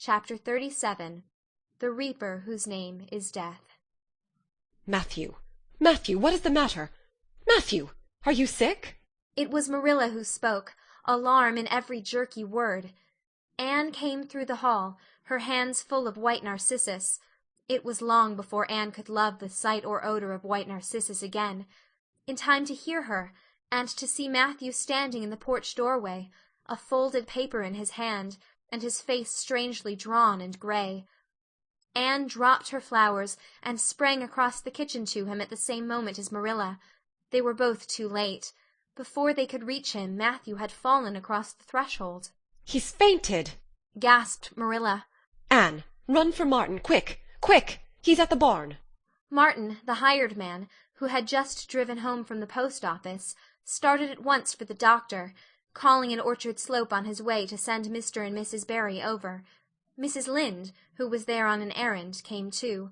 Chapter 37. The Reaper Whose Name is Death. Matthew! Matthew, what is the matter? Matthew, are you sick? It was Marilla who spoke, alarm in every jerky word. Anne came through the hall, her hands full of white narcissus. It was long before Anne could love the sight or odor of white narcissus again. In time to hear her, and to see Matthew standing in the porch doorway, a folded paper in his hand, and his face strangely drawn and gray. Anne dropped her flowers and sprang across the kitchen to him at the same moment as Marilla. They were both too late. Before they could reach him, Matthew had fallen across the threshold. He's fainted, gasped Marilla. Anne, run for Martin, quick, quick! He's at the barn. Martin, the hired man, who had just driven home from the post office, started at once for the doctor, calling at Orchard Slope on his way to send Mr. and Mrs. Barry over. Mrs. Lynde, who was there on an errand, came too.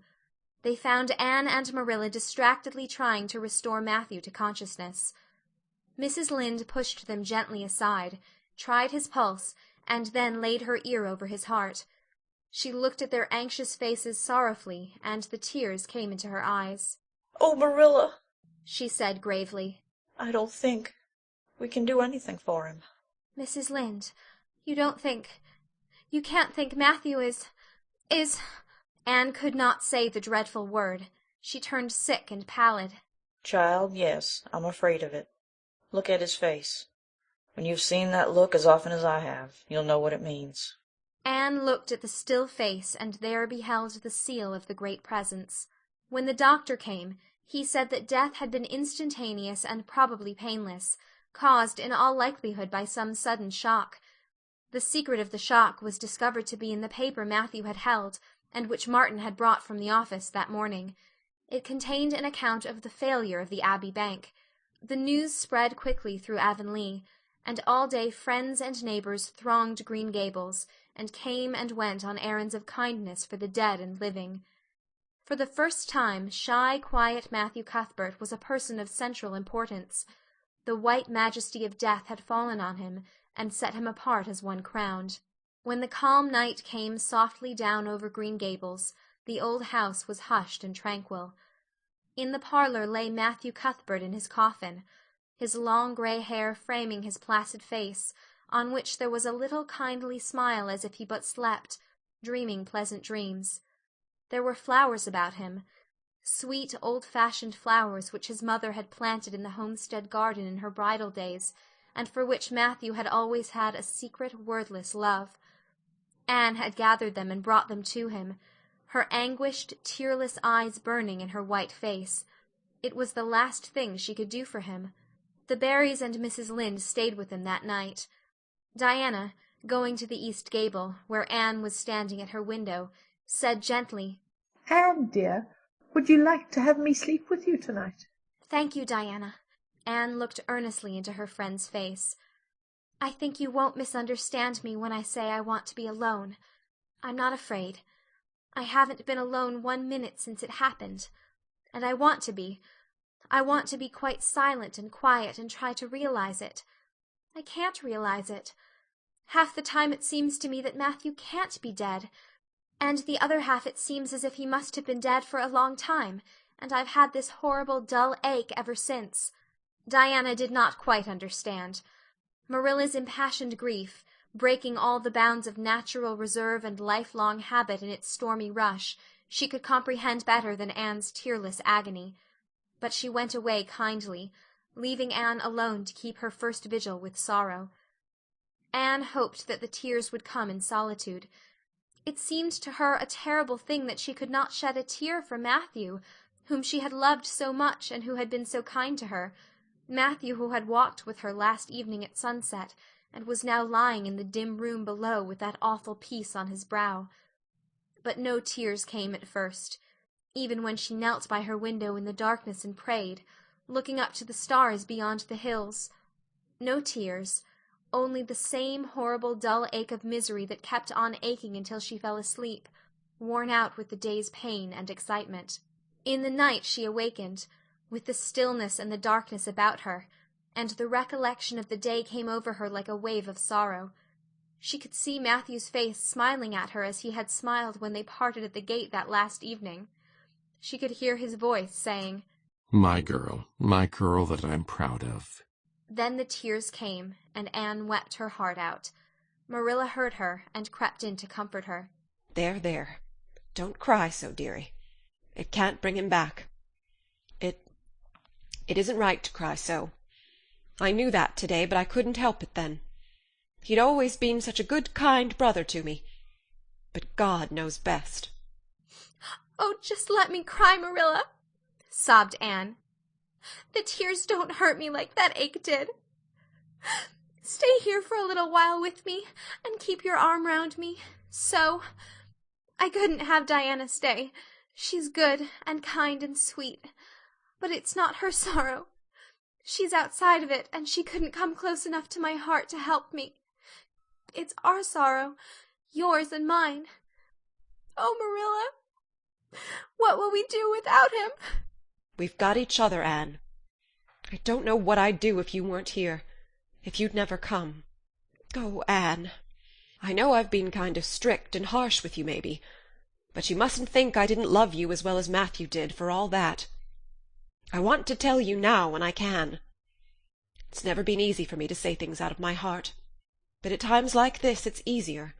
They found Anne and Marilla distractedly trying to restore Matthew to consciousness. Mrs. Lynde pushed them gently aside, tried his pulse, and then laid her ear over his heart. She looked at their anxious faces sorrowfully, and the tears came into her eyes. "Oh, Marilla," she said gravely, "I don't think we can do anything for him." "Mrs. Lynde, you can't think Matthew is... Anne could not say the dreadful word. She turned sick and pallid. "Child, yes, I'm afraid of it. Look at his face. When you've seen that look as often as I have, you'll know what it means." Anne looked at the still face, and there beheld the seal of the Great Presence. When the doctor came, he said that death had been instantaneous and probably painless, caused in all likelihood by some sudden shock. The secret of the shock was discovered to be in the paper Matthew had held, and which Martin had brought from the office that morning. It contained an account of the failure of the Abbey Bank. The news spread quickly through Avonlea, and all day friends and neighbors thronged Green Gables, and came and went on errands of kindness for the dead and living. For the first time, shy, quiet Matthew Cuthbert was a person of central importance. The white majesty of death had fallen on him, and set him apart as one crowned. When the calm night came softly down over Green Gables, the old house was hushed and tranquil. In the parlor lay Matthew Cuthbert in his coffin, his long gray hair framing his placid face, on which there was a little kindly smile as if he but slept, dreaming pleasant dreams. There were flowers about him, sweet old-fashioned flowers which his mother had planted in the homestead garden in her bridal days, and for which Matthew had always had a secret, wordless love. Anne had gathered them and brought them to him, her anguished, tearless eyes burning in her white face. It was the last thing she could do for him. The Barrys and Mrs. Lynde stayed with them that night. Diana, going to the east gable, where Anne was standing at her window, said gently, "Anne, dear, would you like to have me sleep with you tonight?" "Thank you, Diana." Anne looked earnestly into her friend's face. "I think you won't misunderstand me when I say I want to be alone. I'm not afraid. I haven't been alone 1 minute since it happened. And I want to be. I want to be quite silent and quiet and try to realize it. I can't realize it. Half the time it seems to me that Matthew can't be dead, and the other half it seems as if he must have been dead for a long time, and I've had this horrible dull ache ever since." Diana did not quite understand. Marilla's impassioned grief, breaking all the bounds of natural reserve and lifelong habit in its stormy rush, she could comprehend better than Anne's tearless agony. But she went away kindly, leaving Anne alone to keep her first vigil with sorrow. Anne hoped that the tears would come in solitude. It seemed to her a terrible thing that she could not shed a tear for Matthew, whom she had loved so much and who had been so kind to her, Matthew who had walked with her last evening at sunset, and was now lying in the dim room below with that awful peace on his brow. But no tears came at first, even when she knelt by her window in the darkness and prayed, looking up to the stars beyond the hills. No tears, only the same horrible dull ache of misery that kept on aching until she fell asleep, worn out with the day's pain and excitement. In the night she awakened, with the stillness and the darkness about her, and the recollection of the day came over her like a wave of sorrow. She could see Matthew's face smiling at her as he had smiled when they parted at the gate that last evening. She could hear his voice saying, my girl that I'm proud of." Then the tears came, and Anne wept her heart out. Marilla heard her and crept in to comfort her. There, there. Don't cry so, dearie. It can't bring him back. It isn't right to cry so. I knew that today, but I couldn't help it then. He'd always been such a good, kind brother to me. But God knows best. "Oh, just let me cry, Marilla," sobbed Anne. "The tears don't hurt me like that ache did. Stay here for a little while with me, and keep your arm round me. So. I couldn't have Diana stay. She's good and kind and sweet. But it's not her sorrow. She's outside of it, and she couldn't come close enough to my heart to help me. It's our sorrow, yours and mine. Oh, Marilla, what will we do without him?" We've got each other, Anne. I don't know what I'd do if you weren't here, if you'd never come. Oh, Anne, I know I've been kind of strict and harsh with you, maybe, but you mustn't think I didn't love you as well as Matthew did, for all that. I want to tell you now when I can. It's never been easy for me to say things out of my heart, but at times like this it's easier.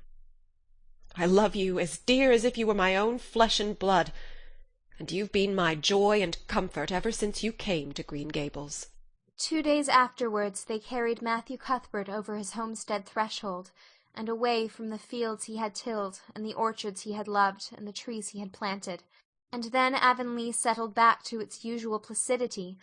I love you as dear as if you were my own flesh and blood, and you've been my joy and comfort ever since you came to Green Gables." 2 days afterwards they carried Matthew Cuthbert over his homestead threshold, and away from the fields he had tilled, and the orchards he had loved, and the trees he had planted. And then Avonlea settled back to its usual placidity,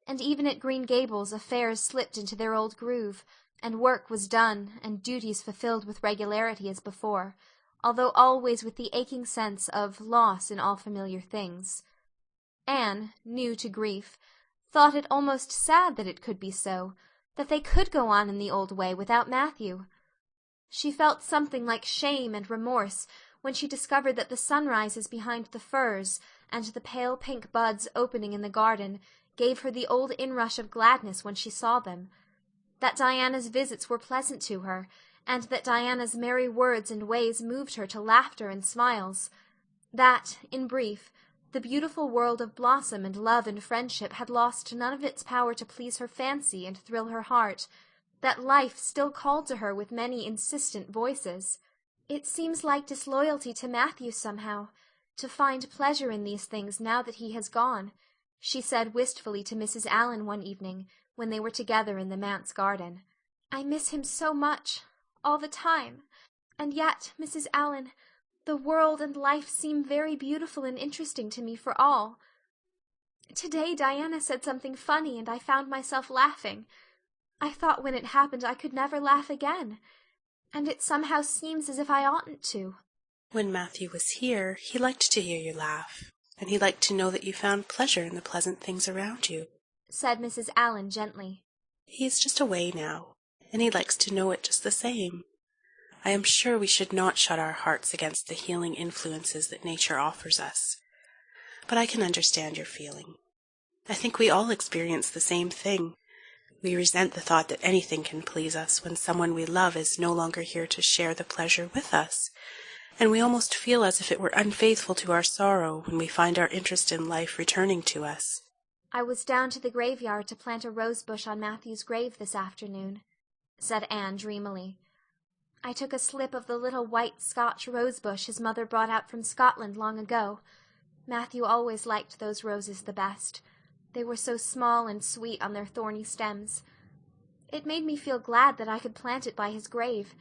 and even at Green Gables affairs slipped into their old groove, and work was done, and duties fulfilled with regularity as before, although always with the aching sense of loss in all familiar things. Anne, new to grief, thought it almost sad that it could be so, that they could go on in the old way without Matthew. She felt something like shame and remorse when she discovered that the sunrises behind the firs and the pale pink buds opening in the garden gave her the old inrush of gladness when she saw them, that Diana's visits were pleasant to her, and that Diana's merry words and ways moved her to laughter and smiles, that, in brief, the beautiful world of blossom and love and friendship had lost none of its power to please her fancy and thrill her heart, that life still called to her with many insistent voices. "It seems like disloyalty to Matthew somehow, to find pleasure in these things now that he has gone," she said wistfully to Mrs. Allan one evening when they were together in the manse garden. "I miss him so much, all the time. And yet, Mrs. Allan, the world and life seem very beautiful and interesting to me for all. Today Diana said something funny, and I found myself laughing. I thought when it happened I could never laugh again, and it somehow seems as if I oughtn't to." When Matthew was here, he liked to hear you laugh, and he liked to know that you found pleasure in the pleasant things around you, said Mrs. Allan gently. "He is just away now, and he likes to know it just the same. I am sure we should not shut our hearts against the healing influences that nature offers us. But I can understand your feeling. I think we all experience the same thing. We resent the thought that anything can please us when someone we love is no longer here to share the pleasure with us, and we almost feel as if it were unfaithful to our sorrow when we find our interest in life returning to us." "I was down to the graveyard to plant a rose bush on Matthew's grave this afternoon," said Anne dreamily. "I took a slip of the little white Scotch rose bush his mother brought out from Scotland long ago. Matthew always liked those roses the best. They were so small and sweet on their thorny stems. It made me feel glad that I could plant it by his grave,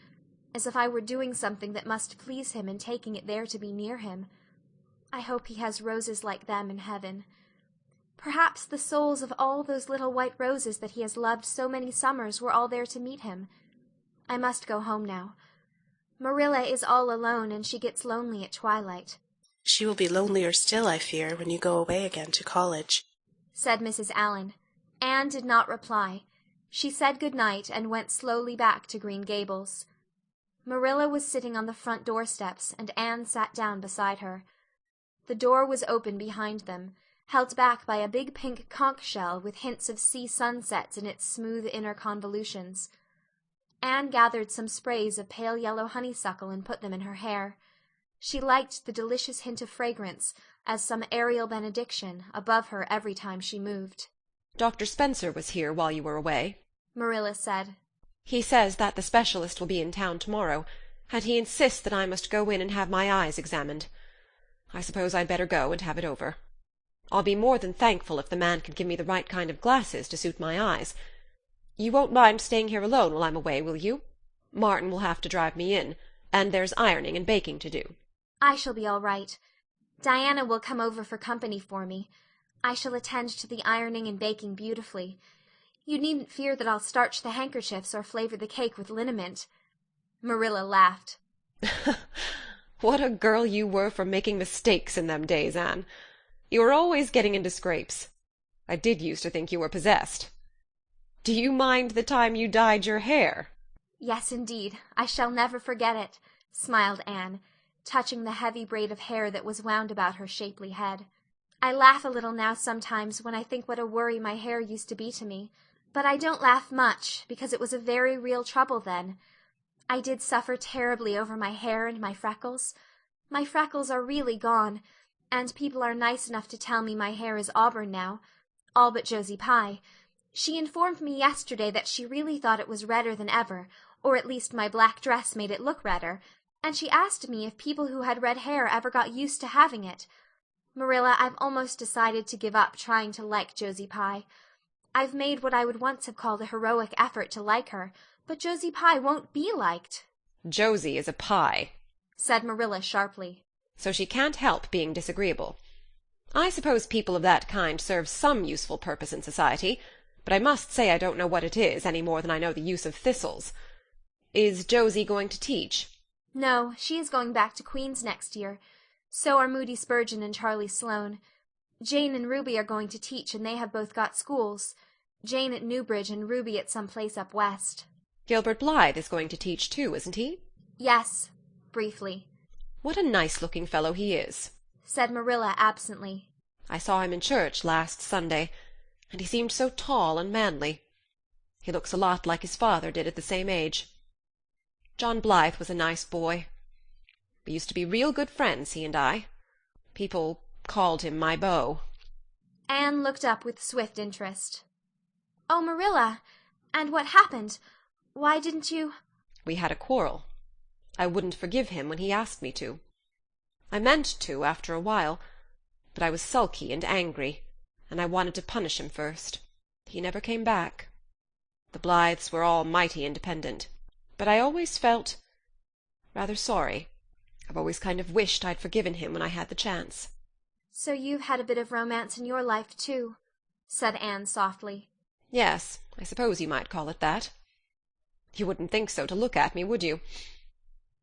as if I were doing something that must please him in taking it there to be near him. I hope he has roses like them in heaven. Perhaps the souls of all those little white roses that he has loved so many summers were all there to meet him. I must go home now. Marilla is all alone, and she gets lonely at twilight." "She will be lonelier still, I fear, when you go away again to college," said Mrs. Allan. Anne did not reply. She said good night and went slowly back to Green Gables. Marilla was sitting on the front doorsteps, and Anne sat down beside her. The door was open behind them, held back by a big pink conch shell with hints of sea sunsets in its smooth inner convolutions. Anne gathered some sprays of pale yellow honeysuckle and put them in her hair. She liked the delicious hint of fragrance, as some aerial benediction, above her every time she moved. Dr. Spencer was here while you were away, Marilla said. He says that the specialist will be in town tomorrow, and he insists that I must go in and have my eyes examined. I suppose I'd better go and have it over. I'll be more than thankful if the man can give me the right kind of glasses to suit my eyes. You won't mind staying here alone while I'm away, will you? Martin will have to drive me in, and there's ironing and baking to do. I shall be all right. Diana will come over for company for me. I shall attend to the ironing and baking beautifully. You needn't fear that I'll starch the handkerchiefs or flavour the cake with liniment. Marilla laughed. What a girl you were for making mistakes in them days, Anne. You were always getting into scrapes. I did used to think you were possessed. Do you mind the time you dyed your hair? Yes, indeed. I shall never forget it, smiled Anne, touching the heavy braid of hair that was wound about her shapely head. I laugh a little now sometimes when I think what a worry my hair used to be to me, but I don't laugh much, because it was a very real trouble then. I did suffer terribly over my hair and my freckles. My freckles are really gone, and people are nice enough to tell me my hair is auburn now, all but Josie Pye. She informed me yesterday that she really thought it was redder than ever, or at least my black dress made it look redder, and she asked me if people who had red hair ever got used to having it. Marilla, I've almost decided to give up trying to like Josie Pye. I've made what I would once have called a heroic effort to like her, but Josie Pye won't be liked. Josie is a pie, said Marilla sharply. So she can't help being disagreeable. I suppose people of that kind serve some useful purpose in society, but I must say I don't know what it is any more than I know the use of thistles. Is Josie going to teach? No, she is going back to Queen's next year. So are Moody Spurgeon and Charlie Sloane. Jane and Ruby are going to teach, and they have both got schools. Jane at Newbridge and Ruby at some place up west. Gilbert Blythe is going to teach too, isn't he? Yes, briefly. What a nice-looking fellow he is, said Marilla absently. I saw him in church last Sunday, and he seemed so tall and manly. He looks a lot like his father did at the same age. John Blythe was a nice boy. We used to be real good friends, he and I. People called him my beau. Anne looked up with swift interest. Oh, Marilla, and what happened? Why didn't you— We had a quarrel. I wouldn't forgive him when he asked me to. I meant to after a while, but I was sulky and angry, and I wanted to punish him first. He never came back. The Blythes were all mighty independent, but I always felt rather sorry. I've always kind of wished I'd forgiven him when I had the chance. So you've had a bit of romance in your life, too, said Anne softly. Yes, I suppose you might call it that. You wouldn't think so to look at me, would you?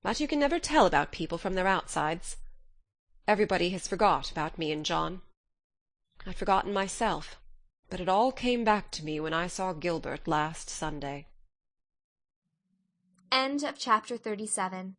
But you can never tell about people from their outsides. Everybody has forgot about me and John. I'd forgotten myself, but it all came back to me when I saw Gilbert last Sunday. End of chapter 37.